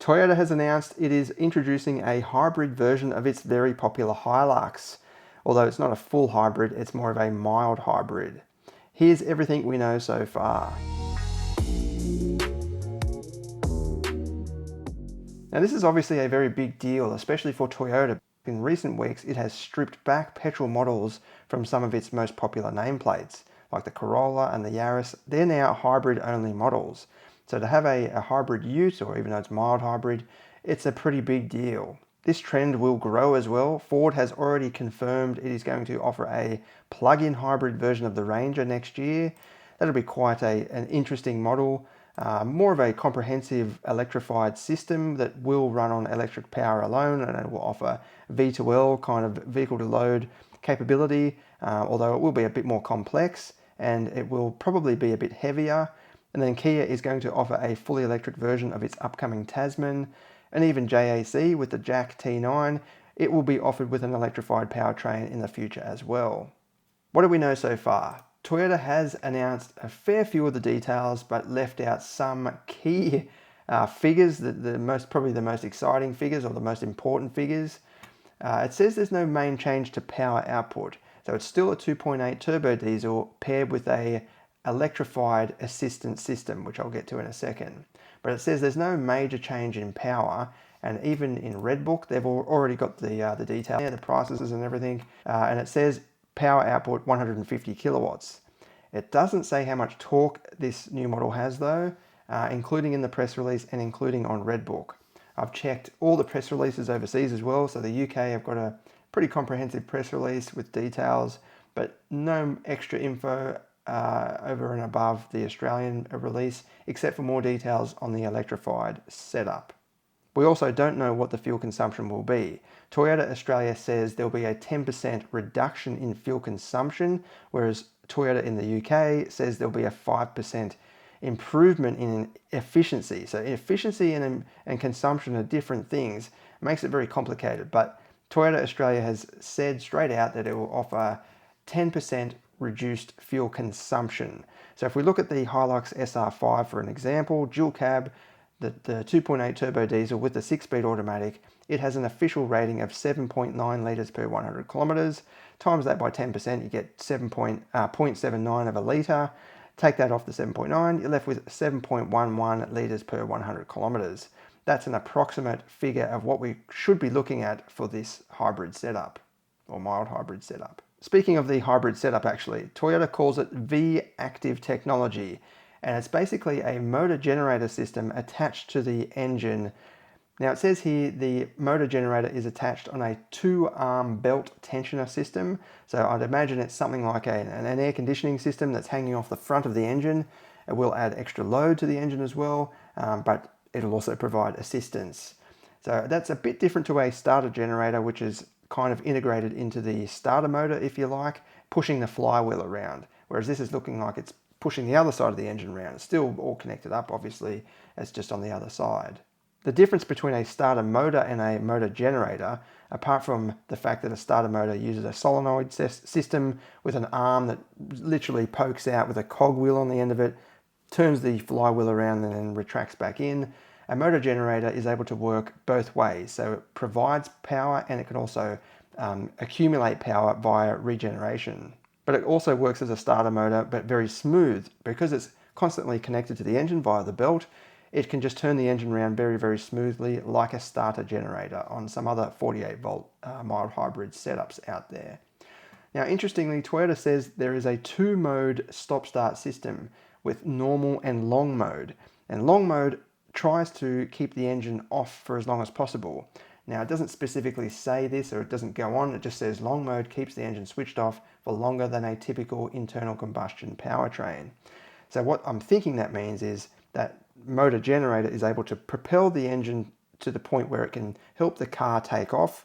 Toyota has announced it is introducing a hybrid version of its very popular HiLux. Although it's not a full hybrid, it's more of a mild hybrid. Here's everything we know so far. Now this is obviously a very big deal, especially for Toyota. In recent weeks, it has stripped back petrol models from some of its most popular nameplates, like the Corolla and the Yaris. They're now hybrid-only models. So to have a hybrid ute, or even though it's mild hybrid, it's a pretty big deal. This trend will grow as well. Ford has already confirmed it is going to offer a plug-in hybrid version of the Ranger next year. That'll be quite an interesting model. More of a comprehensive electrified system that will run on electric power alone, and it will offer V2L kind of vehicle to load capability, although it will be a bit more complex and it will probably be a bit heavier. And then Kia is going to offer a fully electric version of its upcoming Tasman, and even JAC with the Jack T9, it will be offered with an electrified powertrain in the future as well. What do we know so far? Toyota has announced a fair few of the details, but left out some key figures, probably the most exciting figures or the most important figures. It says there's no main change to power output. So it's still a 2.8 turbo diesel paired with a electrified assistance system, which I'll get to in a second. But it says there's no major change in power, and even in Redbook, they've already got the detail, the prices and everything, and it says power output 150 kilowatts. It doesn't say how much torque this new model has though, including in the press release and including on Redbook. I've checked all the press releases overseas as well, so the UK have got a pretty comprehensive press release with details, but no extra info over and above the Australian release, except for more details on the electrified setup. We also don't know what the fuel consumption will be. Toyota Australia says there'll be a 10% reduction in fuel consumption, whereas Toyota in the UK says there'll be a 5% improvement in efficiency. So efficiency and consumption are different things. It makes it very complicated, but Toyota Australia has said straight out that it will offer 10% reduced fuel consumption. So if we look at the HiLux SR5 for an example, dual cab, the 2.8 turbo diesel with the 6-speed automatic, it has an official rating of 7.9 litres per 100 kilometres. Times that by 10%, you get 0.79 of a litre. Take that off the 7.9, you're left with 7.11 litres per 100 kilometres. That's an approximate figure of what we should be looking at for this hybrid setup, or mild hybrid setup. Speaking of the hybrid setup actually, Toyota calls it V-Active technology, and it's basically a motor generator system attached to the engine. Now it says here the motor generator is attached on a 2-arm belt tensioner system, so I'd imagine it's something like an air conditioning system that's hanging off the front of the engine. It will add extra load to the engine as well, but it'll also provide assistance. So that's a bit different to a starter generator, which is kind of integrated into the starter motor, if you like, pushing the flywheel around, whereas this is looking like it's pushing the other side of the engine around. It's still all connected up, obviously, it's just on the other side. The difference between a starter motor and a motor generator, apart from the fact that a starter motor uses a solenoid system with an arm that literally pokes out with a cogwheel on the end of it, turns the flywheel around and then retracts back in, a motor generator is able to work both ways. So it provides power and it can also accumulate power via regeneration. But it also works as a starter motor, but very smooth. Because it's constantly connected to the engine via the belt, it can just turn the engine around very, very smoothly like a starter generator on some other 48 volt mild hybrid setups out there. Now, interestingly, Toyota says there is a 2-mode stop-start system with normal and long mode. And long mode tries to keep the engine off for as long as possible. Now, it doesn't specifically say this, or it doesn't go on, it just says long mode keeps the engine switched off for longer than a typical internal combustion powertrain. So what I'm thinking that means is that motor generator is able to propel the engine to the point where it can help the car take off,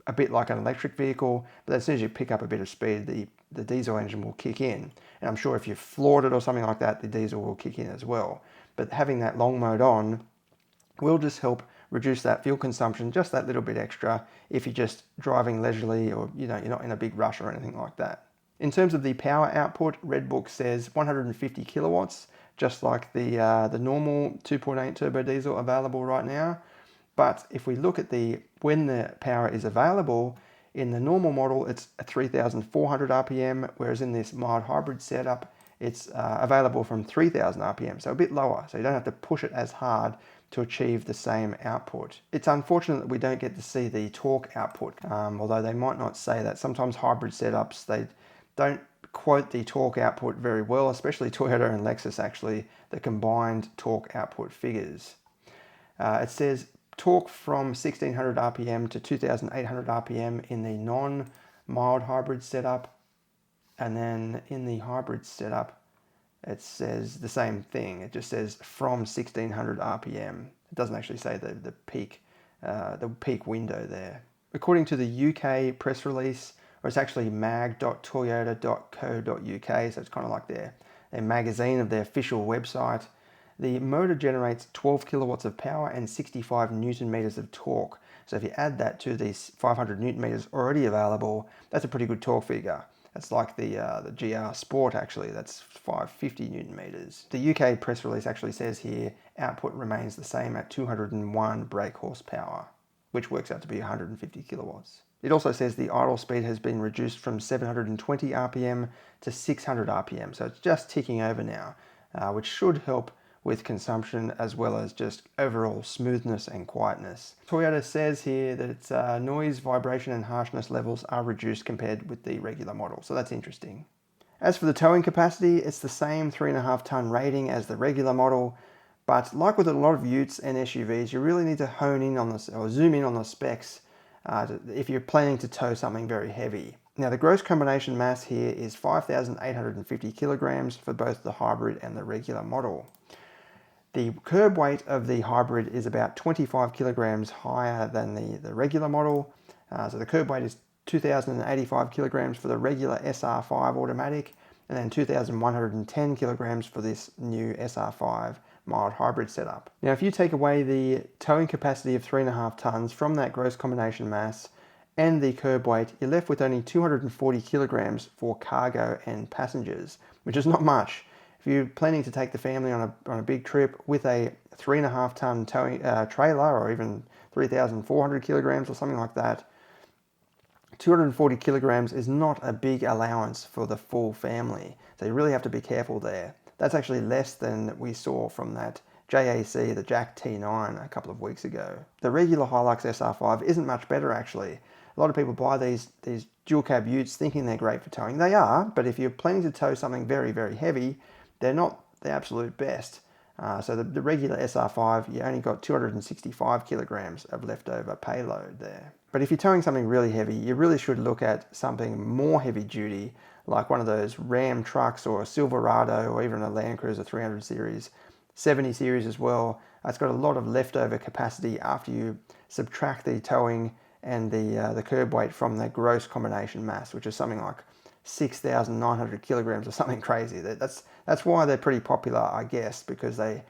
a bit like an electric vehicle, but as soon as you pick up a bit of speed, the diesel engine will kick in. And I'm sure if you've floored it or something like that, the diesel will kick in as well. But having that long mode on will just help reduce that fuel consumption just that little bit extra if you're just driving leisurely, or you're not in a big rush or anything like that. In terms of the power output, Redbook says 150 kilowatts, just like the normal 2.8 turbo diesel available right now. But if we look at when the power is available, in the normal model, it's 3,400 RPM, whereas in this mild hybrid setup, it's available from 3,000 RPM, so a bit lower. So you don't have to push it as hard to achieve the same output. It's unfortunate that we don't get to see the torque output, although they might not say that. Sometimes hybrid setups, they don't quote the torque output very well, especially Toyota and Lexus actually, the combined torque output figures. It says torque from 1600 RPM to 2800 RPM in the non-mild hybrid setup, and then in the hybrid setup it says the same thing. It just says from 1600 RPM. It doesn't actually say the peak window there. According to the UK press release, or it's actually mag.toyota.co.uk, so it's kind of like their magazine of their official website. The motor generates 12 kilowatts of power and 65 newton meters of torque. So if you add that to these 500 newton meters already available, that's a pretty good torque figure. That's like the GR Sport actually, that's 550 newton meters. The UK press release actually says here, output remains the same at 201 brake horsepower, which works out to be 150 kilowatts. It also says the idle speed has been reduced from 720 RPM to 600 RPM, so it's just ticking over now, which should help with consumption as well as just overall smoothness and quietness. Toyota says here that its noise, vibration and harshness levels are reduced compared with the regular model, so that's interesting. As for the towing capacity, it's the same 3.5 ton rating as the regular model, but like with a lot of utes and SUVs, you really need to hone in on this or zoom in on the specs if you're planning to tow something very heavy. Now the gross combination mass here is 5,850 kilograms for both the hybrid and the regular model. The curb weight of the hybrid is about 25 kilograms higher than the regular model. So the curb weight is 2,085 kilograms for the regular SR5 automatic, and then 2,110 kilograms for this new SR5 mild hybrid setup. Now, if you take away the towing capacity of 3.5 tons from that gross combination mass and the curb weight, you're left with only 240 kilograms for cargo and passengers, which is not much. If you're planning to take the family on a big trip with a 3.5 ton towing trailer, or even 3,400 kilograms or something like that, 240 kilograms is not a big allowance for the full family. So you really have to be careful there. That's actually less than we saw from that JAC, the Jack T9, a couple of weeks ago. The regular HiLux SR5 isn't much better actually. A lot of people buy these dual cab utes thinking they're great for towing. They are, but if you're planning to tow something very, very heavy, they're not the absolute best. So the regular SR5, you only got 265 kilograms of leftover payload there. But if you're towing something really heavy, you really should look at something more heavy duty, like one of those Ram trucks or a Silverado or even a Land Cruiser 300 series, 70 series as well. It's got a lot of leftover capacity after you subtract the towing and the curb weight from the gross combination mass, which is something like 6,900 kilograms or something crazy. That's why they're pretty popular, I guess, because they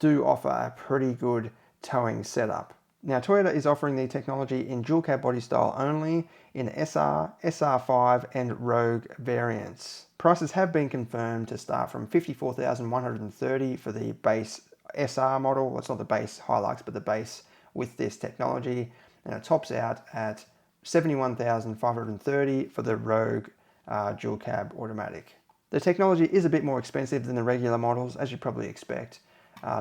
do offer a pretty good towing setup. Now, Toyota is offering the technology in dual cab body style only in SR, SR5 and Rogue variants. Prices have been confirmed to start from $54,130 for the base SR model. Well, it's not the base HiLux, but the base with this technology. And it tops out at $71,530 for the Rogue dual cab automatic. The technology is a bit more expensive than the regular models, as you probably expect.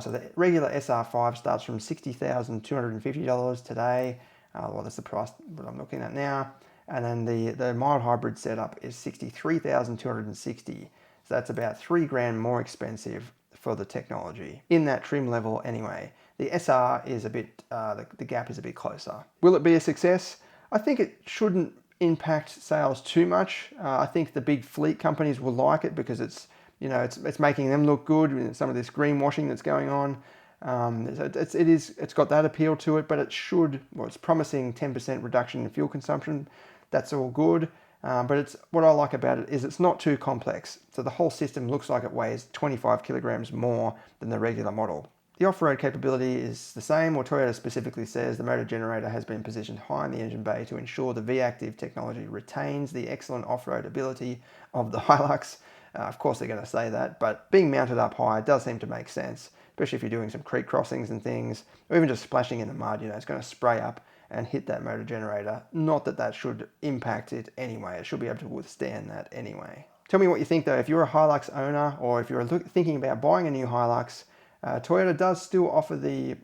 So the regular SR5 starts from $60,250 today. Well, that's the price that I'm looking at now. And then the mild hybrid setup is $63,260. So that's about $3,000 more expensive for the technology. In that trim level anyway. The SR is a bit, the gap is a bit closer. Will it be a success? I think it shouldn't impact sales too much. I think the big fleet companies will like it because it's making them look good with some of this greenwashing that's going on. It's got that appeal to it, but it's promising 10% reduction in fuel consumption. That's all good. But what I like about it is it's not too complex. So the whole system looks like it weighs 25 kilograms more than the regular model. The off-road capability is the same, or Toyota specifically says the motor generator has been positioned high in the engine bay to ensure the V-Active technology retains the excellent off-road ability of the HiLux. Of course they're going to say that, but being mounted up high does seem to make sense. especially if you're doing some creek crossings and things, or even just splashing in the mud. It's going to spray up and hit that motor generator. Not that that should impact it anyway. It should be able to withstand that anyway. Tell me what you think though. If you're a Hilux owner, or if you're thinking about buying a new Hilux, Toyota does still offer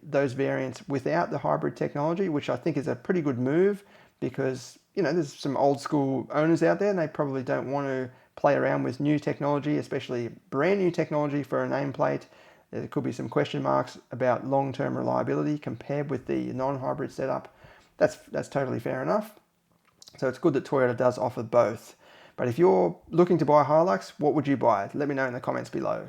those variants without the hybrid technology, which I think is a pretty good move, because there's some old school owners out there and they probably don't want to play around with new technology, especially brand new technology for a nameplate. There could be some question marks about long-term reliability compared with the non-hybrid setup. That's totally fair enough. So it's good that Toyota does offer both. But if you're looking to buy a Hilux, what would you buy? Let me know in the comments below.